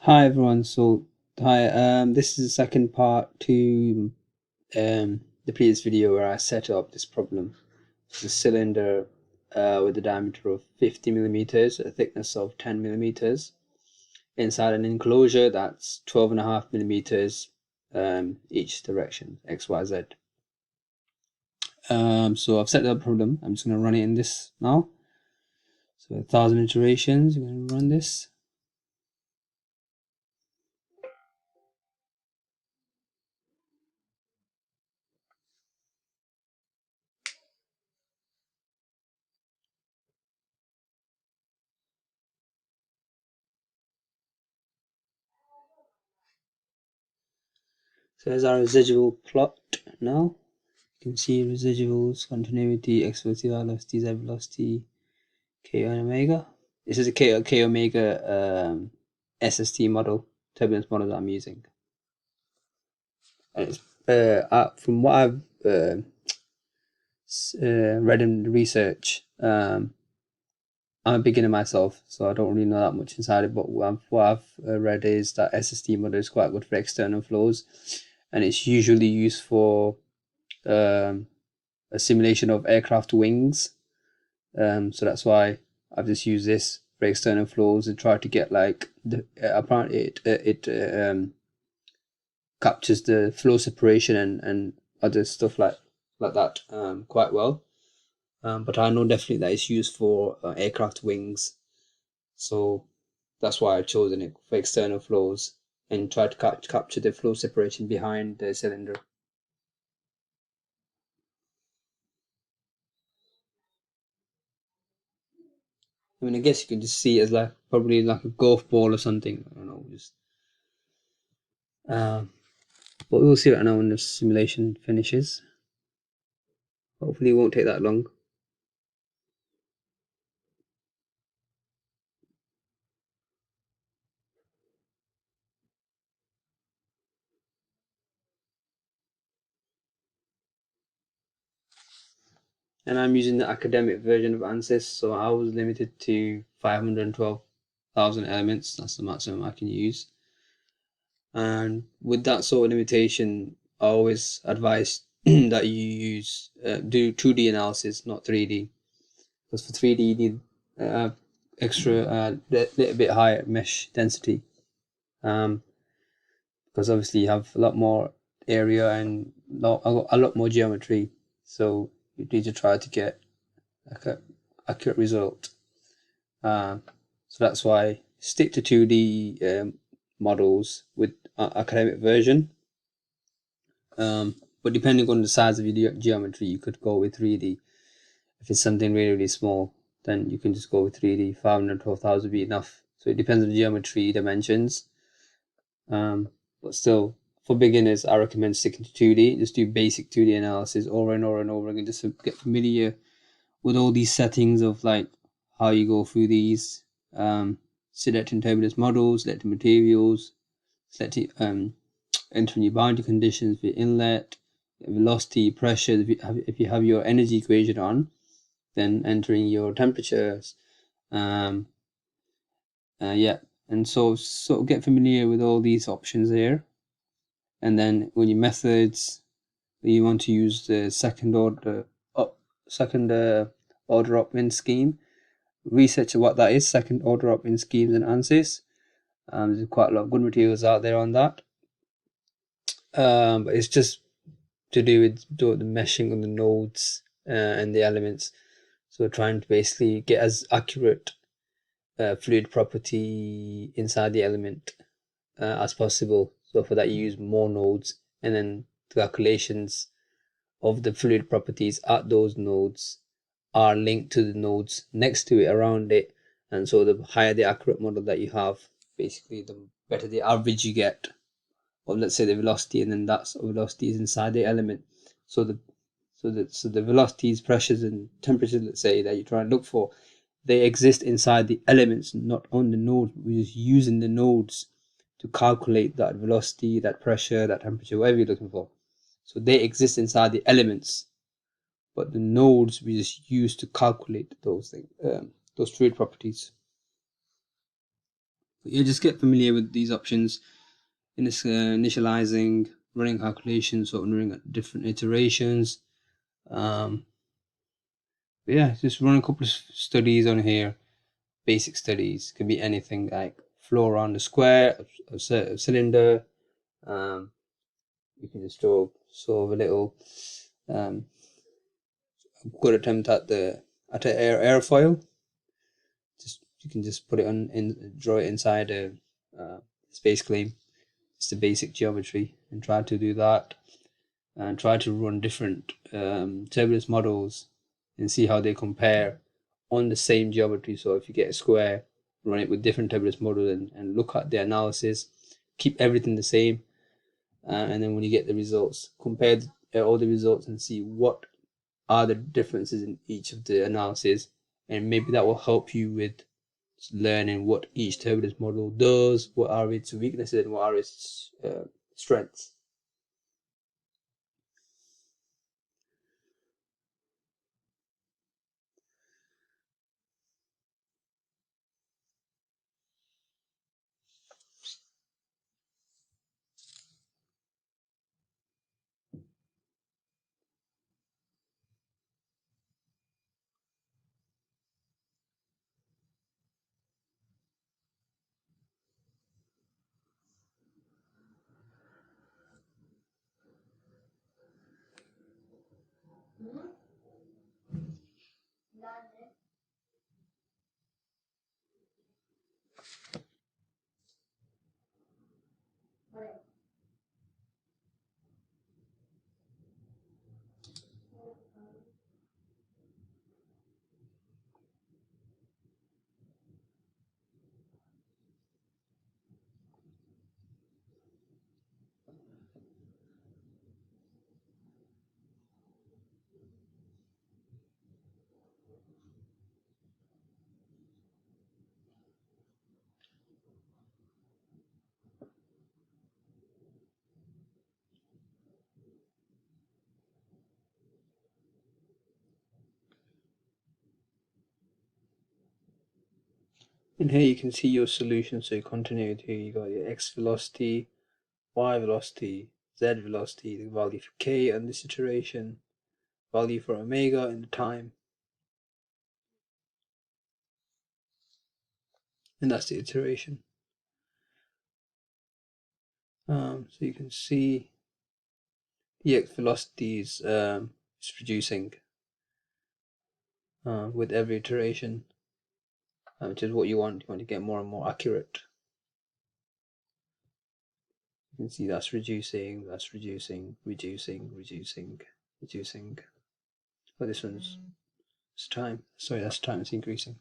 Hi everyone. This is the second part to the previous video where I set up this problem. It's a cylinder with a diameter of 50 millimeters, a thickness of 10 millimeters, inside an enclosure that's 12.5 millimeters each direction, X, Y, Z. So I've set up the problem. I'm just going to run it in this now. So 1,000 iterations. We're going to run this. So there's our residual plot now. You can see residuals, continuity, x velocity, y velocity, z velocity, k omega. This is a k omega SST model, turbulence model that I'm using. And it's from what I've read in the research. I'm a beginner myself, so I don't really know that much inside it. But what I've read is that SST model is quite good for external flows, and it's usually used for a simulation of aircraft wings. So that's why I've just used this for external flows and try to get like apparently it captures the flow separation and other stuff like that quite well. But I know definitely that it's used for aircraft wings, so that's why I've chosen it for external flows and try to capture the flow separation behind the cylinder. I mean, I guess you can just see it as like probably like a golf ball or something. I don't know, just. But we'll see right now when the simulation finishes. Hopefully, it won't take that long. And I'm using the academic version of ANSYS, so I was limited to 512,000 elements. That's the maximum I can use. And with that sort of limitation, I always advise that you use do 2D analysis, not 3D, because for 3D you need extra little bit higher mesh density, because obviously you have a lot more area and a lot more geometry, so you need to try to get like a accurate result. So that's why stick to 2D models with academic version. But depending on the size of your geometry, you could go with 3D. If it's something really, really small, then you can just go with 3D. 512,000 would be enough. So it depends on the geometry dimensions. But still, for beginners, I recommend sticking to 2D. Just do basic 2D analysis over and over and over again, just to get familiar with all these settings of like how you go through these, selecting turbulence models, selecting materials, selecting entering your boundary conditions for inlet, velocity, pressure. If you have your energy equation on, then entering your temperatures. Yeah, and so get familiar with all these options here. And then when your methods, you want to use the second order upwind scheme. Research what that is, second order upwind schemes and ANSYS. There's quite a lot of good materials out there on that. But it's just to do with the meshing on the nodes and the elements. So trying to basically get as accurate fluid property inside the element as possible. So for that you use more nodes, and then the calculations of the fluid properties at those nodes are linked to the nodes next to it, around it. And so the higher the accurate model that you have, basically the better the average you get, or let's say the velocity, and then that's velocity is inside the element. So the velocities, pressures, and temperatures, let's say, that you try and look for, they exist inside the elements, not on the node. We're just using the nodes to calculate that velocity, that pressure, that temperature, whatever you're looking for. So they exist inside the elements, but the nodes we just use to calculate those things, those fluid properties. But yeah, just get familiar with these options in this initializing, running calculations, or running at different iterations. But yeah, just run a couple of studies on here. Basic studies could be anything like flow around a square, a cylinder. You can just solve a little good attempt at the airfoil. Just you can just put it on in draw it inside a space claim. It's the basic geometry, and try to do that, and try to run different turbulence models and see how they compare on the same geometry. So if you get a square, run it with different turbulence models and look at the analysis, keep everything the same, and then when you get the results, compare all the results and see what are the differences in each of the analyses, and maybe that will help you with learning what each turbulence model does, what are its weaknesses, and what are its strengths. And here you can see your solution. So your continuity here, you got your x velocity, y velocity, z velocity, the value for k on this iteration, value for omega and the time. And that's the iteration. So you can see the x velocity is reducing with every iteration, which is what you want. You want to get more and more accurate. You can see that's reducing, reducing. But this one's it's time. Sorry, that's time. It's increasing.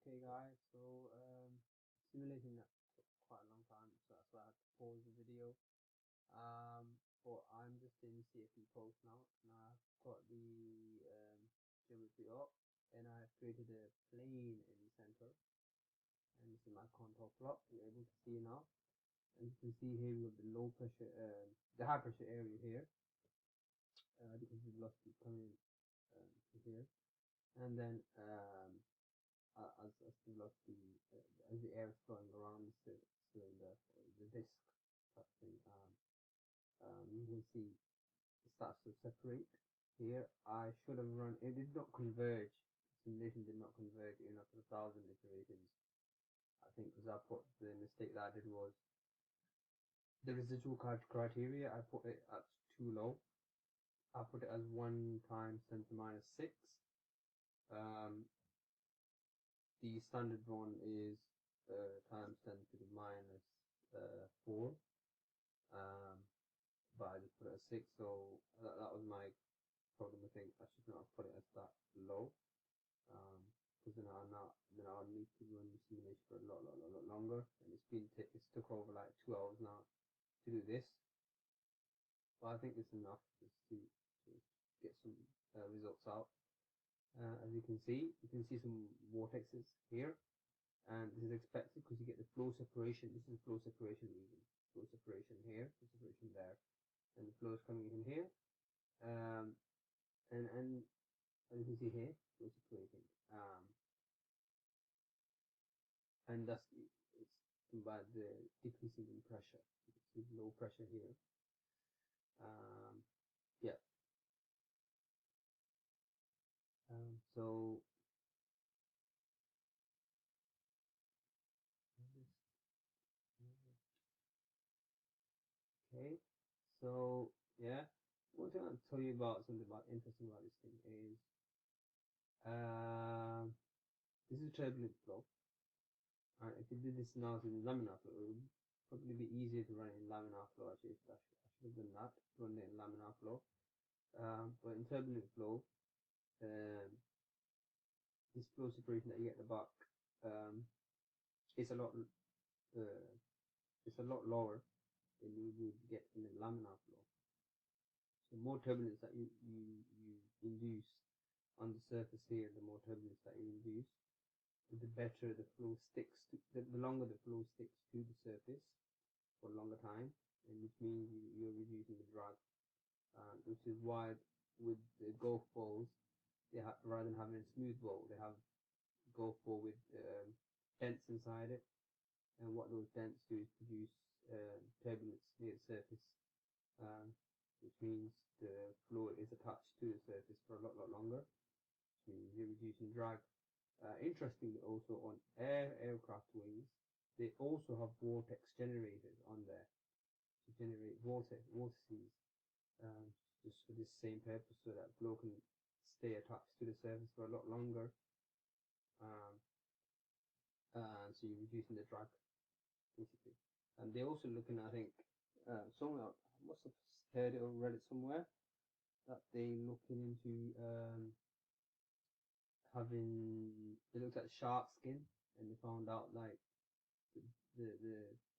Okay, guys. So simulating that took quite a long time, so that's why I had to pause the video. But I'm just in CFE post now, and I've got the geometry up, and I've created a plane in the center, and this is my contour plot. You're able to see now, and you can see here we have the low pressure, the high pressure area here, because the velocity is coming to here, and then as the velocity, as the air is flowing around the cylinder, the disc type thing, you can see it starts to separate. Here, I should have run. It did not converge. The simulation did not converge even after 1,000 iterations. I think because I put the mistake that I did was the residual criteria. I put it at too low, I'll put it as 1 times 10 to the minus 6. The standard one is times 10 to the minus 4. But I just put it as 6, so that was my problem. I think I should not have put it as that low. Because then I'll need to run the simulation for a lot longer, and it's took over like 2 hours now to do this. But I think it's enough just to get some results out. As you can see some vortexes here, and this is expected because you get the flow separation. This is flow separation region, flow separation here, flow separation there, and the flow is coming in here. And as you can see here, flow separating. And thus it's by the decreasing in pressure. You can see low pressure here. Yeah. So okay. So yeah, one thing I'll tell you about something about interesting about this thing is this is turbulent flow. Alright, if you did this analysis in laminar flow, it would probably be easier to run it in laminar flow. Actually, I should have done that, run it in laminar flow. But in turbulent flow, this flow separation that you get at the back, it's a lot lower than you would get in the laminar flow. So the more turbulence that you induce on the surface here, the more turbulence that you induce, the better the flow sticks to, the longer the flow sticks to the surface for a longer time, and which means you're reducing the drag, which is why with the golf balls, they have, rather than having a smooth ball, they have golf ball with dents inside it, and what those dents do is produce turbulence near the surface, which means the flow is attached to the surface for a lot longer, which means you're reducing drag. Interestingly, also on aircraft wings, they also have vortex generators on there to generate vortices, just for this same purpose, so that flow can stay attached to the surface for a lot longer. And so you're reducing the drag, basically. And they're also looking, I think, somewhere, I must have heard it or read it somewhere, that they're looking into they looked at shark skin, and they found out like the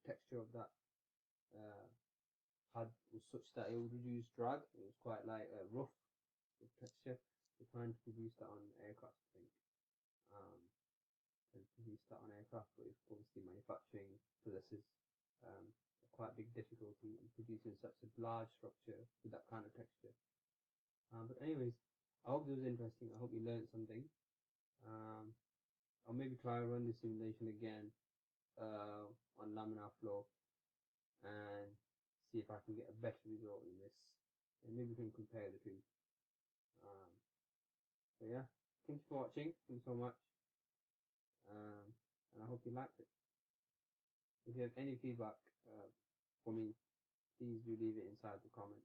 texture of that was such that it would reduce drag. It was quite like a rough texture. They're trying to produce that on aircraft, I think. And produce that on aircraft, but obviously manufacturing possesses a quite big difficulty in producing such a large structure with that kind of texture. But anyways, I hope it was interesting. I hope you learned something. I'll maybe try to run this simulation again on laminar flow and see if I can get a better result in this, and maybe we can compare the two. So yeah, thank you for watching. Thank you so much, and I hope you liked it. If you have any feedback for me, please do leave it inside the comment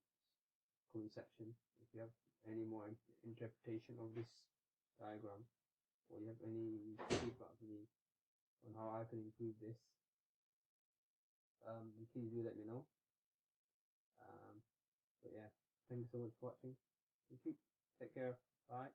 section. If you have any more interpretation of this diagram, or you have any feedback for me on how I can improve this, then please do let me know. But yeah, thank you so much for watching. Thank you. Take care. Bye.